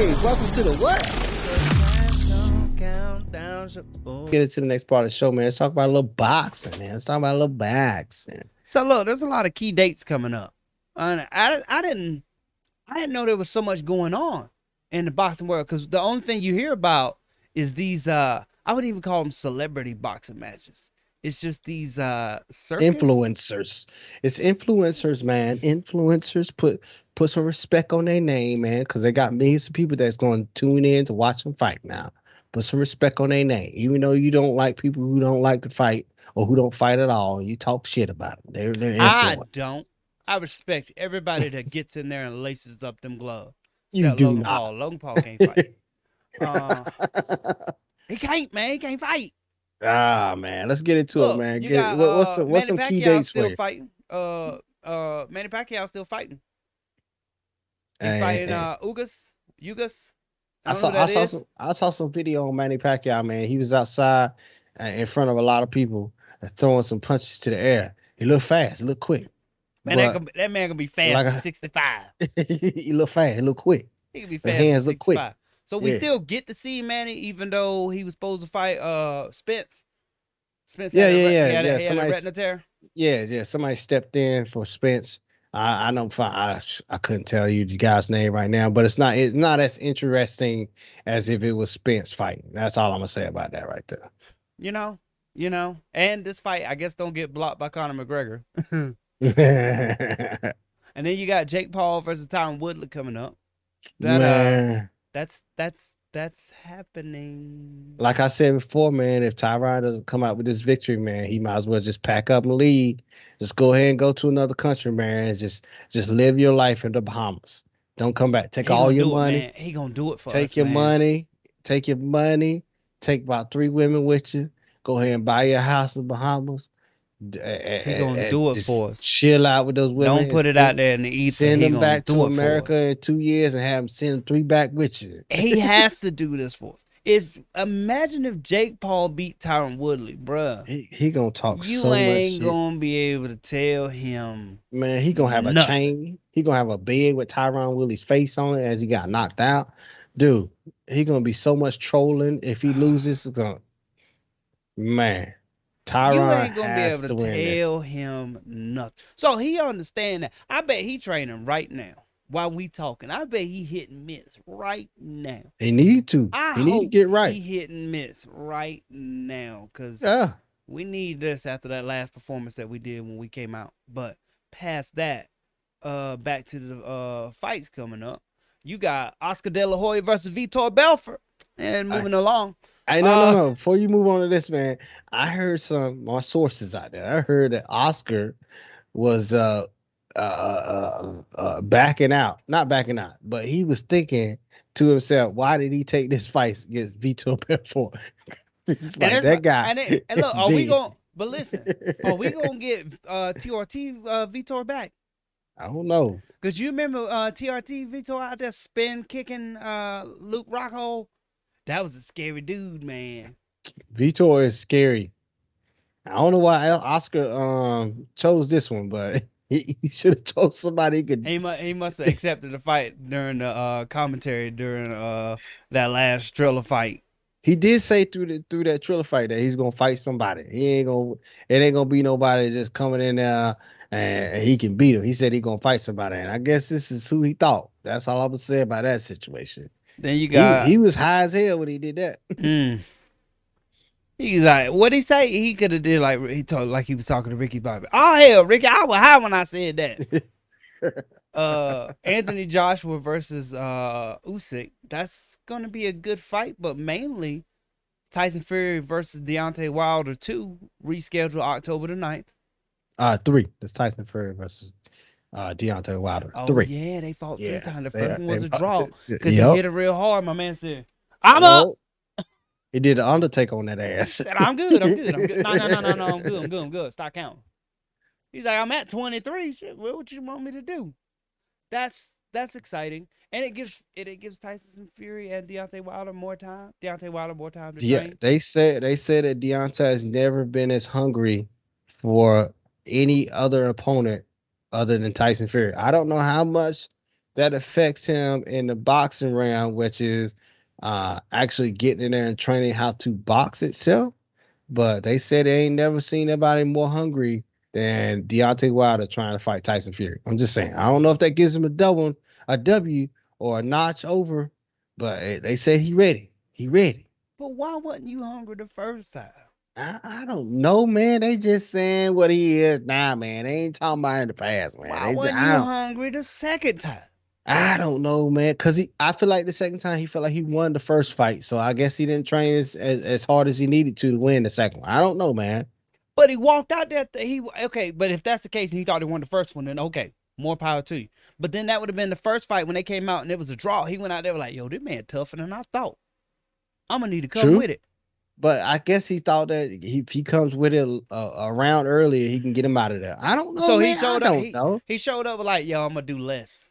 Hey, welcome to the what? Get into the next part of the show, man. Let's talk about a little boxing, man. Let's talk about a little boxing. So look, there's a lot of key dates coming up. And I didn't know there was so much going on in the boxing world, because the only thing you hear about is these I wouldn't even call them celebrity boxing matches. It's just these circus. Influencers. It's influencers, man. Influencers put some respect on their name, man, because they got millions of people that's going to tune in to watch them fight now. Put some respect on their name. Even though you don't like people who don't like to fight or who don't fight at all, you talk shit about them. They're I influencers. don't. I respect everybody that gets in there and laces up them gloves. You Except do Logan not. Paul. Logan Paul can't fight. Uh he can't, man. He can't fight. Ah, man, let's get into it, Look, man. you Get got what's Manny some key Pacquiao dates for still you? fighting. Manny Pacquiao still fighting. He fighting And Ugas. I I don't know saw who I that saw is. some video on Manny Pacquiao, man. He was outside in front of a lot of people, throwing some punches to the air. He looked fast, he looked quick, Man, but that man gonna be fast like at 65. he looked fast, he looked quick. He gonna be The fast at hands look quick. 65. So we Yeah, still get to see Manny, even though he was supposed to fight Spence. Spence yeah, had yeah, he yeah, had yeah. a retina tear. Somebody stepped in for Spence. I know. I couldn't tell you the guy's name right now, but it's not as interesting as if it was Spence fighting. That's all I'm gonna say about that right there. You know, and this fight, I guess, don't get blocked by Conor McGregor. And then you got Jake Paul versus Tyron Woodley coming up. That Man, that's happening. like I said before, man, if Tyron doesn't come out with this victory, man, he might as well just pack up and leave. Just go ahead and go to another country, man. And just live your life in the Bahamas. Don't come back. Take He all gonna your do it, money. man. He gonna do it for Take us, your man. money. Take your money. Take about 3 women with you. Go ahead and buy your house in Bahamas. He gonna And do it just for us. chill out with those women Don't and put it out there in the ether. send He them gonna back to do it for America us. in 2 years and have them send 3 back with you. He has to do this for us. If imagine if Jake Paul beat Tyron Woodley, bruh, He gonna talk you so much ain't shit. gonna be able to tell him Man, he gonna have a nothing. chain. He gonna have a bed with Tyron Willie's face on it as he got knocked out. Dude, he gonna be so much trolling if he loses. It's gonna, man, You Tyron ain't gonna be has able to to win this. tell him nothing. So he understand that. I bet he training right now while we talking. I bet he hit and miss right now. He need to. I He need to hope get right. he hit and miss right now, because Yeah. we need this after that last performance that we did when we came out. But past that, back to the fights coming up. You got Oscar De La Hoya versus Vitor Belfort, and I, moving along. I no no Uh, no. Before you move on to this, man, I heard some my sources out there. I heard that Oscar was backing out, not backing out, but he was thinking to himself, why did he take this fight against Vitor Belfort? It's and like that guy look, is are we big. going? But listen, are we gonna get TRT Vitor back? I don't know. Cause you remember TRT Vitor out there spin kicking Luke Rockhold? That was a scary dude, man. Vitor is scary. I don't know why Oscar chose this one, but he should have chose somebody who could. He must have accepted the fight during the commentary during that last Triller fight. He did say through that Triller fight that he's gonna fight somebody. He ain't gonna it ain't gonna be nobody just coming in there and he can beat him. He said he gonna fight somebody, and I guess this is who he thought. That's all I'm gonna say about that situation. Then you He was got he was high as hell when he did that. mm, he's like, what he say? He could have did like he told like he was talking to Ricky Bobby. Oh hell, Ricky, I was high when I said that. Anthony Joshua versus Usyk. That's gonna be a good fight, but mainly Tyson Fury versus Deontay Wilder 2, rescheduled October the 9th. 3. That's Tyson Fury versus Deontay Wilder. Oh 3. yeah, they fought 3 times. The They first one they was a draw because he yep. hit it real hard. My man said, "I'm up." Well, he did the Undertaker on that He ass. said, "I'm good. I'm good. I'm good." No, no, no, no, no. I'm good. I'm good. I'm good. Stop counting. He's like, "I'm at 23. Shit, what you want me to do?" That's exciting, and it gives Tyson Fury and Deontay Wilder more time. Deontay Wilder more time to Yeah, train. they said that Deontay has never been as hungry for any other opponent other than Tyson Fury. I don't know how much that affects him in the boxing round, which is actually getting in there and training how to box itself. But they said they ain't never seen anybody more hungry than Deontay Wilder trying to fight Tyson Fury. I'm just saying. I don't know if that gives him a W, or a notch over, but they said he ready. He ready. But why wasn't you hungry the first time? I don't know, man. They just saying what he is now, man. They ain't talking about in the past, man. Why They just wasn't you hungry the second time? I don't know, man. Cause I feel like the second time he felt like he won the first fight, so I guess he didn't train as hard as he needed to win the second one. I don't know, man. But he walked out there. Okay. But if that's the case, and he thought he won the first one, then okay, more power to you. But then that would have been the first fight when they came out and it was a draw. He went out there like, yo, this man tougher than I thought. I'm gonna need to come True, with it. but I guess he thought that if he comes with it a round earlier, he can get him out of there. I don't know, So he man. I showed up. don't He know. he showed up like, yo, I'm gonna do less.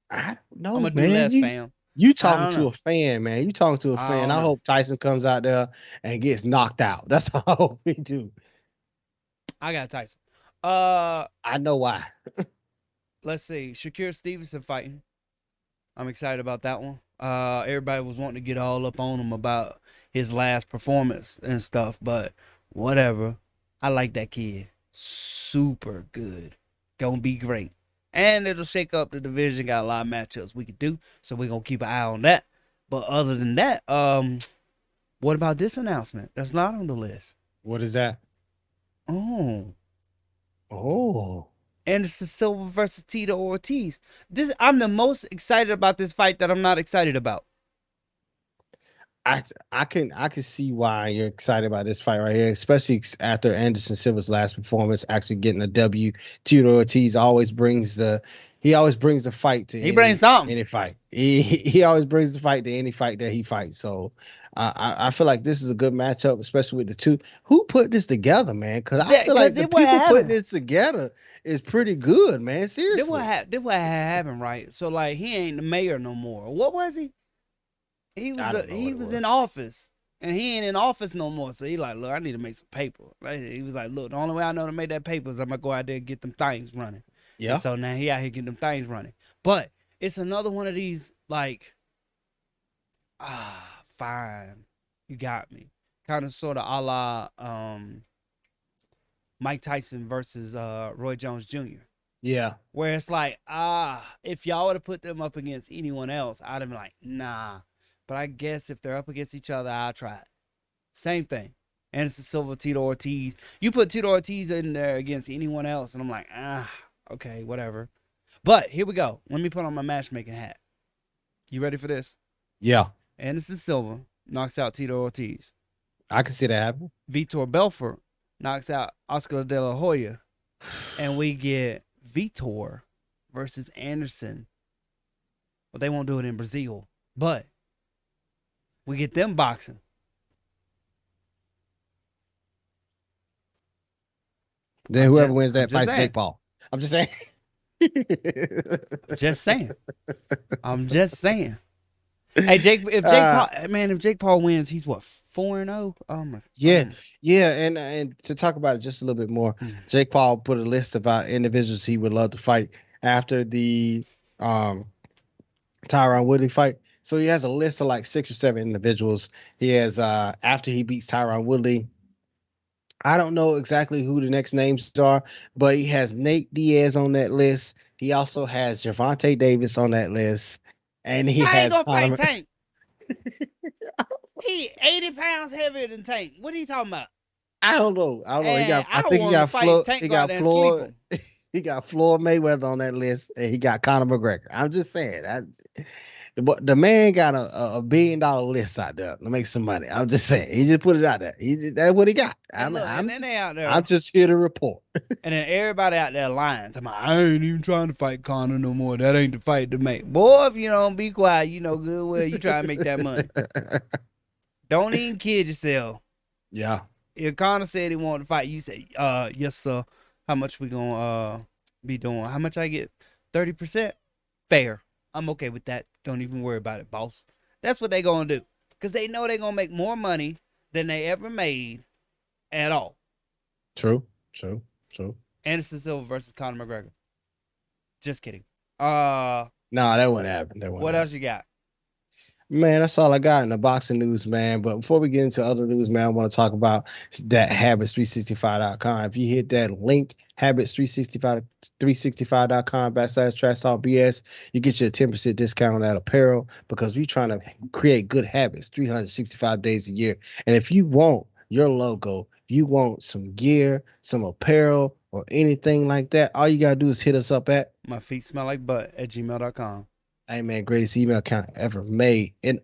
I don't I'm know, gonna do man. less, You fam. you I talking don't to know. a fan, man. You talking to a I fan. don't I know. hope Tyson comes out there and gets knocked out. That's all I hope he do. I got Tyson. Uh, I know why. let's see. Shakir Stevenson fighting. I'm excited about that one. Everybody was wanting to get all up on him about his last performance and stuff, but whatever. I like that kid. Super good. Gonna be great. And it'll shake up the division. Got a lot of matchups we could do, so we're gonna keep an eye on that. But other than that, what about this announcement? That's not on the list. What is that? Oh, Oh. Anderson Silva versus Tito Ortiz. I'm the most excited about this fight that I'm not excited about. I I can see why you're excited about this fight right here, especially after Anderson Silva's last performance, actually getting a W. Tito Ortiz always brings the fight to He brings something. any fight. He always brings the fight to any fight that he fights. So I feel like this is a good matchup, especially with the two. Who put this together, man? Because I feel like Because the it what people putting happened. this together is pretty good, man. Seriously. This what happened, right? So like he ain't the mayor no more. What was he? I don't know what He it was in was. office. And he ain't in office no more. So he like, look, I need to make some paper. Right? He was like, look, the only way I know to make that paper is I'm gonna go out there and get them things running. And Yeah. so now he out here getting them things running. But it's another one of these like, fine. You got me. Kind of sort of a la Mike Tyson versus Roy Jones Jr. Yeah. Where it's like, if y'all would have put them up against anyone else, I'd have been like, nah. But I guess if they're up against each other, I'll try it. Same thing. Anderson Silva, Tito Ortiz. You put Tito Ortiz in there against anyone else, and I'm like, okay, whatever. But here we go. Let me put on my matchmaking hat. You ready for this? Yeah. Anderson Silva knocks out Tito Ortiz. I can see that happen. Vitor Belfort knocks out Oscar De La Hoya. And we get Vitor versus Anderson. Well, they won't do it in Brazil, but we get them boxing. Then whoever wins I'm that just fights saying. Jake Paul. I'm just saying. I'm just saying. I'm just saying. Hey, uh, if Jake Paul wins, he's what 4-0. Oh my. yeah, yeah, and to talk about it just a little bit more, Mm. Jake Paul put a list about individuals he would love to fight after the um Tyron Woodley fight. So he has a list of like 6 or 7 individuals. He has after he beats Tyron Woodley. I don't know exactly who the next names are, but he has Nate Diaz on that list. He also has Javante Davis on that list, and he I ain't has gonna fight Conor. Tank. He 80 pounds heavier than Tank. What are you talking about? I don't know. I don't know. He And got. I I don't think he want him to got fight Flo. Tank, He go out got there and sleep Floyd. him. He got Floyd Mayweather on that list, and he got Conor McGregor. I'm just saying. The man got a $1 billion list out there to make some money. I'm just saying. He just put it out there. That's what he got. And look, and then they out I'm there, just here to report. and then everybody out there lying. Talking about, I ain't even trying to fight Conor no more. That ain't the fight to make. Boy, if you don't be quiet, you know good well you try to make that money. Don't even kid yourself. Yeah. If Conor said he wanted to fight, you say, yes, sir. How much we gonna be doing? How much I get? 30%? Fair. I'm okay with that. Don't even worry about it, boss. That's what they gonna do. Because they know they gonna make more money than they ever made at all. True. True. True. Anderson Silva versus Conor McGregor. Just kidding. Nah, that wouldn't happen. That wouldn't What else happen. you got? Man, that's all I got in the boxing news, man. But before we get into other news, man, I want to talk about that habits365.com. If you hit that link, habits365.com /trash talk BS, you get your 10% discount on that apparel because we're trying to create good habits 365 days a year. And if you want your logo, if you want some gear, some apparel, or anything like that, all you got to do is hit us up at My feet smell like butt at gmail.com. hey man, greatest email account ever made. And